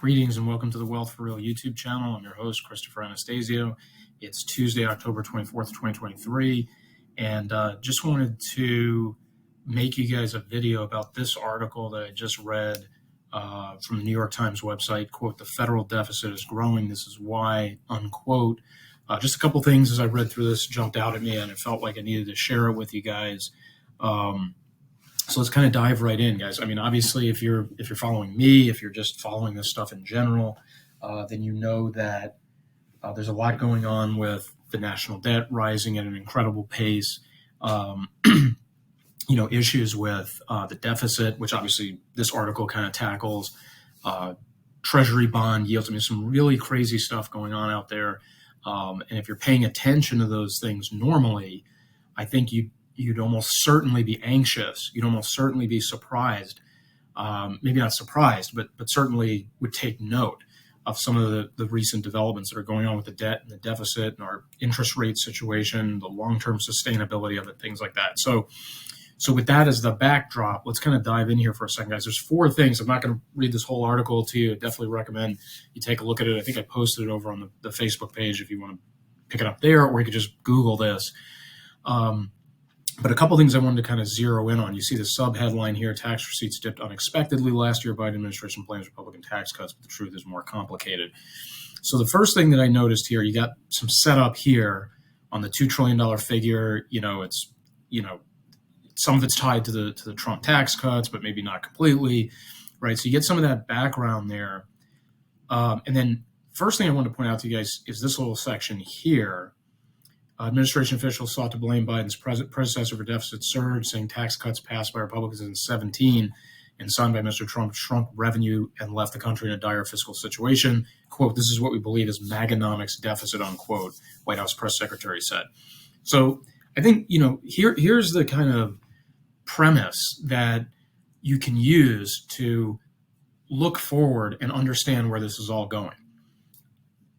Greetings and welcome to the Wealth for Real YouTube channel. I'm your host, Christopher Anastasio. It's Tuesday, October 24th, 2023, and just wanted to make you guys a video about this article that I just read from the New York Times website. Quote, "The federal deficit is growing. This is why," unquote. Just a couple things as I read through this jumped out at me, and it felt like I needed to share it with you guys. So let's kind of dive right in, guys. I mean, obviously, if you're following me, if you're just following this stuff in general, then you know that there's a lot going on with the national debt rising at an incredible pace. Issues with the deficit, which obviously this article kind of tackles, treasury bond yields. I mean, some really crazy stuff going on out there. And if you're paying attention to those things normally, I think you'd almost certainly be anxious. You'd almost certainly be surprised, maybe not surprised, but certainly would take note of some of the recent developments that are going on with the debt and the deficit and our interest rate situation, the long-term sustainability of it, things like that. So with that as the backdrop, let's kind of dive in here for a second, guys. There's four things. I'm not going to read this whole article to you. I definitely recommend you take a look at it. I think I posted it over on the Facebook page if you want to pick it up there, or you could just Google this. But a couple things I wanted to kind of zero in on. You see the sub-headline here, tax receipts dipped unexpectedly last year. Biden administration plans Republican tax cuts, but the truth is more complicated. So the first thing that I noticed here, you got some setup here on the $2 trillion figure. Some of it's tied to the Trump tax cuts, but maybe not completely, right? So you get some of that background there. And then first thing I want to point out to you guys is this little section here. Administration officials sought to blame Biden's predecessor for deficit surge, saying tax cuts passed by Republicans in 2017 and signed by Mr. Trump shrunk revenue and left the country in a dire fiscal situation. Quote, "This is what we believe is Maganomics deficit," unquote, White House press secretary said. So I think, here's the kind of premise that you can use to look forward and understand where this is all going.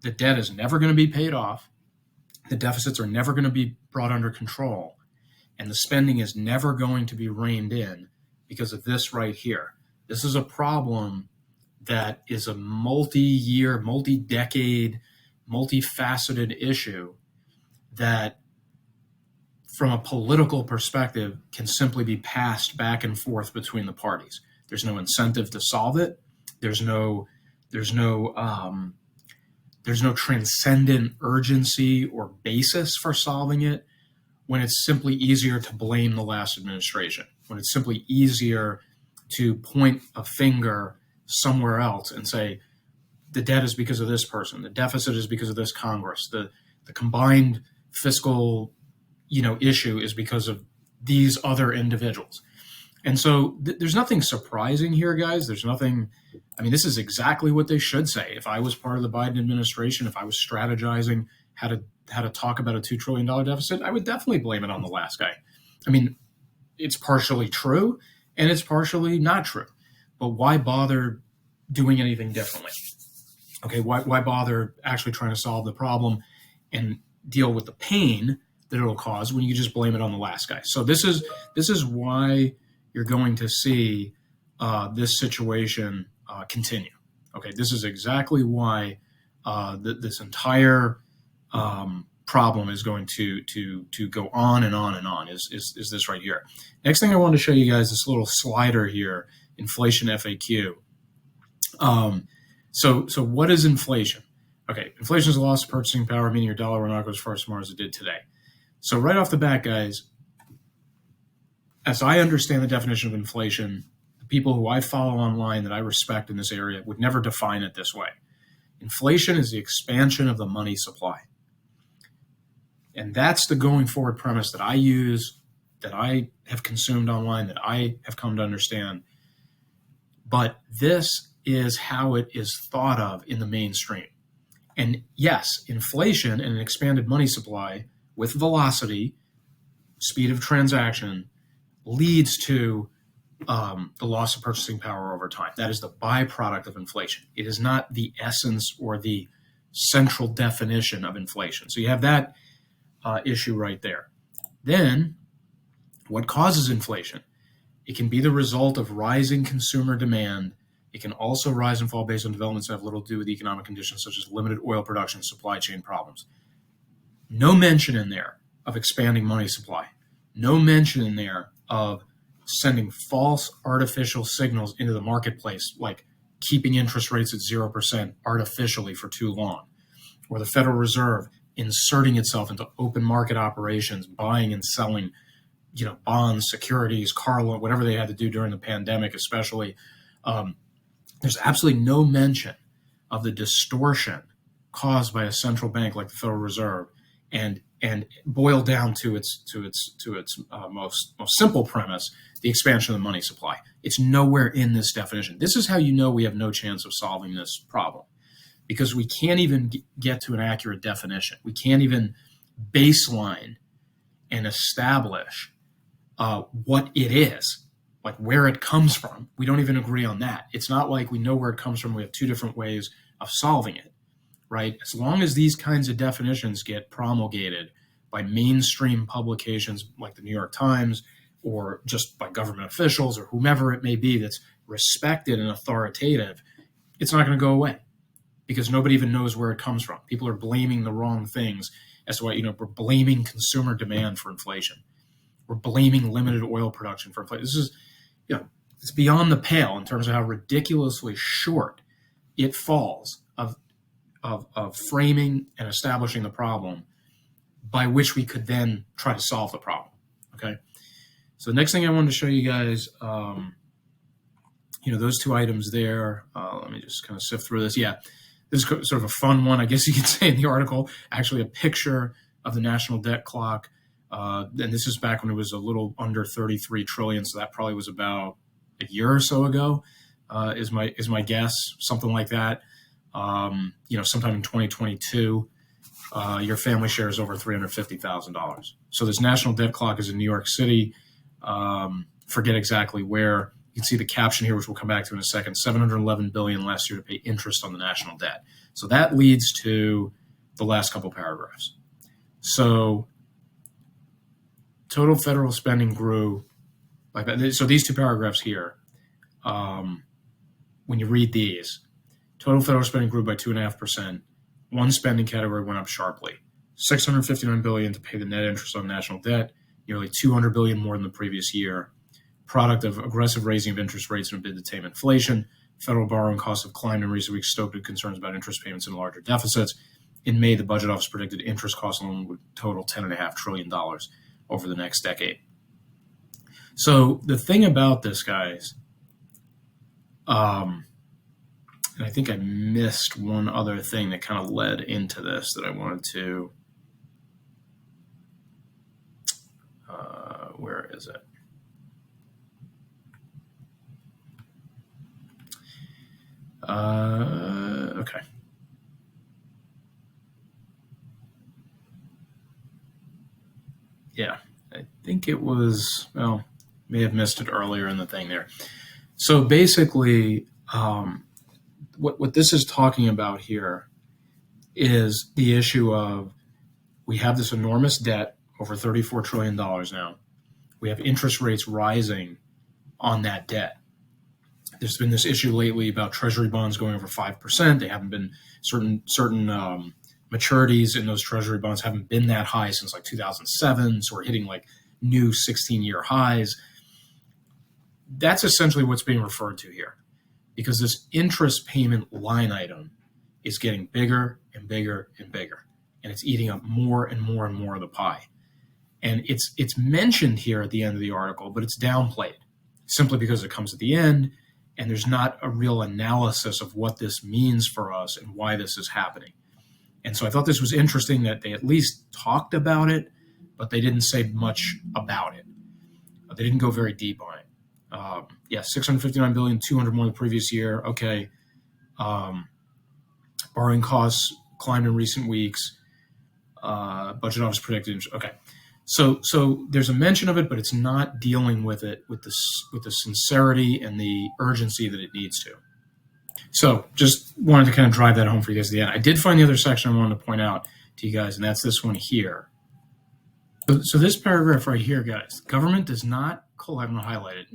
The debt is never going to be paid off. The deficits are never going to be brought under control, and the spending is never going to be reined in because of this right here. This is a problem that is a multi-year, multi-decade, multifaceted issue that, from a political perspective, can simply be passed back and forth between the parties. There's no incentive to solve it. There's no transcendent urgency or basis for solving it when it's simply easier to blame the last administration, when it's simply easier to point a finger somewhere else and say, the debt is because of this person, the deficit is because of this Congress, the combined fiscal issue is because of these other individuals. And so there's nothing surprising here, guys. There's nothing, this is exactly what they should say. If I was part of the Biden administration, if I was strategizing how to talk about a $2 trillion deficit, I would definitely blame it on the last guy. It's partially true and it's partially not true, but why bother doing anything differently? Okay, why bother actually trying to solve the problem and deal with the pain that it'll cause when you just blame it on the last guy? So this is why you're going to see this situation continue. Okay, this is exactly why this entire problem is going to go on and on and on. Is this right here? Next thing I want to show you guys, this little slider here, inflation FAQ. So what is inflation? Okay, inflation is a loss of purchasing power, meaning your dollar will not go as far as tomorrow as it did today. So right off the bat, guys, as I understand the definition of inflation, the people who I follow online that I respect in this area would never define it this way. Inflation is the expansion of the money supply. And that's the going forward premise that I use, that I have consumed online, that I have come to understand. But this is how it is thought of in the mainstream. And yes, inflation and an expanded money supply with velocity, speed of transaction, leads to the loss of purchasing power over time. That is the byproduct of inflation. It is not the essence or the central definition of inflation. So you have that issue right there. Then, what causes inflation? It can be the result of rising consumer demand It can also rise and fall based on developments that have little to do with economic conditions, such as limited oil production, supply chain problems. No mention in there of expanding money supply. No mention in there of sending false artificial signals into the marketplace, like keeping interest rates at 0% artificially for too long, or the Federal Reserve inserting itself into open market operations, buying and selling, bonds, securities, car loan, whatever they had to do during the pandemic, especially. There's absolutely no mention of the distortion caused by a central bank like the Federal Reserve, and boiled down to its most simple premise, the expansion of the money supply. It's nowhere in this definition. This is how you know we have no chance of solving this problem, because we can't even get to an accurate definition. We can't even baseline and establish what it is, like where it comes from. We don't even agree on that. It's not like we know where it comes from. We have two different ways of solving it, right? As long as these kinds of definitions get promulgated by mainstream publications like the New York Times, or just by government officials or whomever it may be that's respected and authoritative, it's not going to go away, because nobody even knows where it comes from. People are blaming the wrong things as to why, we're blaming consumer demand for inflation. We're blaming limited oil production for inflation. This is, it's beyond the pale in terms of how ridiculously short it falls of framing and establishing the problem by which we could then try to solve the problem. Okay. So the next thing I wanted to show you guys, those two items there. Let me just kind of sift through this. Yeah, this is sort of a fun one, I guess you could say, in the article. Actually, a picture of the national debt clock. And this is back when it was a little under 33 trillion. So that probably was about a year or so ago, is my guess, something like that. Sometime in 2022, your family share is over $350,000. So this national debt clock is in New York City. Forget exactly where. You can see the caption here, which we'll come back to in a second. $711 billion last year to pay interest on the national debt. So that leads to the last couple paragraphs. So total federal spending grew like that. So these two paragraphs here, when you read these, total federal spending grew by 2.5%. One spending category went up sharply. $659 billion to pay the net interest on national debt, nearly $200 billion more than the previous year. Product of aggressive raising of interest rates in a bid to tame inflation. Federal borrowing costs have climbed in recent weeks, stoked concerns about interest payments and larger deficits. In May, the budget office predicted interest costs alone would total $10.5 trillion over the next decade. So the thing about this, guys, and I think I missed one other thing that kind of led into this that I wanted to, where is it? Okay. Yeah, I think it was, may have missed it earlier in the thing there. So basically, what this is talking about here is the issue of, we have this enormous debt, over $34 trillion now. We have interest rates rising on that debt. There's been this issue lately about treasury bonds going over 5%. They haven't been, certain maturities in those treasury bonds haven't been that high since like 2007. So we're hitting like new 16-year highs. That's essentially what's being referred to here, because this interest payment line item is getting bigger and bigger and bigger, and it's eating up more and more and more of the pie. And it's mentioned here at the end of the article, but it's downplayed simply because it comes at the end, and there's not a real analysis of what this means for us and why this is happening. And so I thought this was interesting that they at least talked about it, but they didn't say much about it. They didn't go very deep on it. $659 billion, 200 more than the previous year. Okay. Borrowing costs climbed in recent weeks. Budget office predicted. Okay. So there's a mention of it, but it's not dealing with it with the sincerity and the urgency that it needs to. So just wanted to kind of drive that home for you guys at the end. I did find the other section I wanted to point out to you guys, and that's this one here. So this paragraph right here, guys, government does not collect, I'm going to highlight it.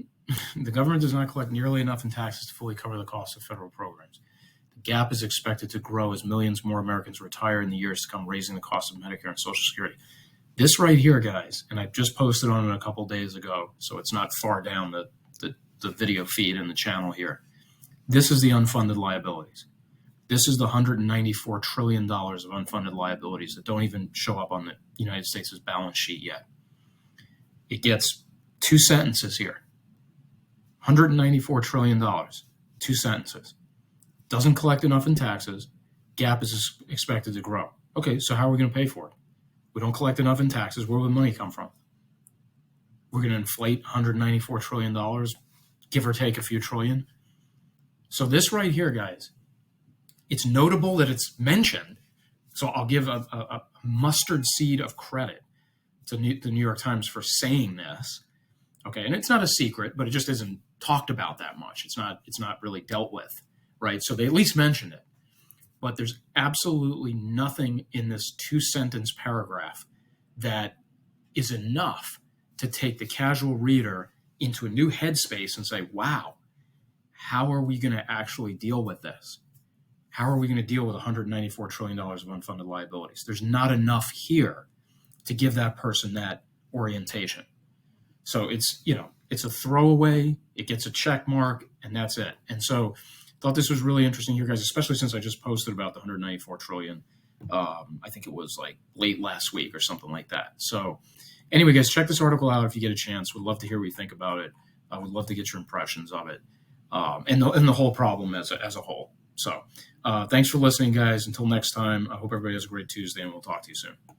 The government does not collect nearly enough in taxes to fully cover the cost of federal programs. The gap is expected to grow as millions more Americans retire in the years to come, raising the cost of Medicare and Social Security. This right here, guys, and I just posted on it a couple days ago, so it's not far down the video feed in the channel here. This is the unfunded liabilities. This is the $194 trillion of unfunded liabilities that don't even show up on the United States' balance sheet yet. It gets two sentences here. $194 trillion, two sentences. Doesn't collect enough in taxes. Gap is expected to grow. Okay, so how are we going to pay for it? We don't collect enough in taxes. Where will the money come from? We're going to inflate $194 trillion, give or take a few trillion. So this right here, guys, it's notable that it's mentioned. So I'll give a mustard seed of credit to the New York Times for saying this. Okay, and it's not a secret, but it just isn't talked about that much. It's not really dealt with, right? So they at least mentioned it. But there's absolutely nothing in this two-sentence paragraph that is enough to take the casual reader into a new headspace and say, wow, how are we going to actually deal with this? How are we going to deal with $194 trillion of unfunded liabilities? There's not enough here to give that person that orientation. So it's a throwaway, it gets a check mark, and that's it. And so thought this was really interesting here, guys, especially since I just posted about the $194 trillion. I think it was like late last week or something like that. So anyway, guys, check this article out if you get a chance. Would love to hear what you think about it. I would love to get your impressions of it and the whole problem as a whole. So thanks for listening, guys. Until next time, I hope everybody has a great Tuesday, and we'll talk to you soon.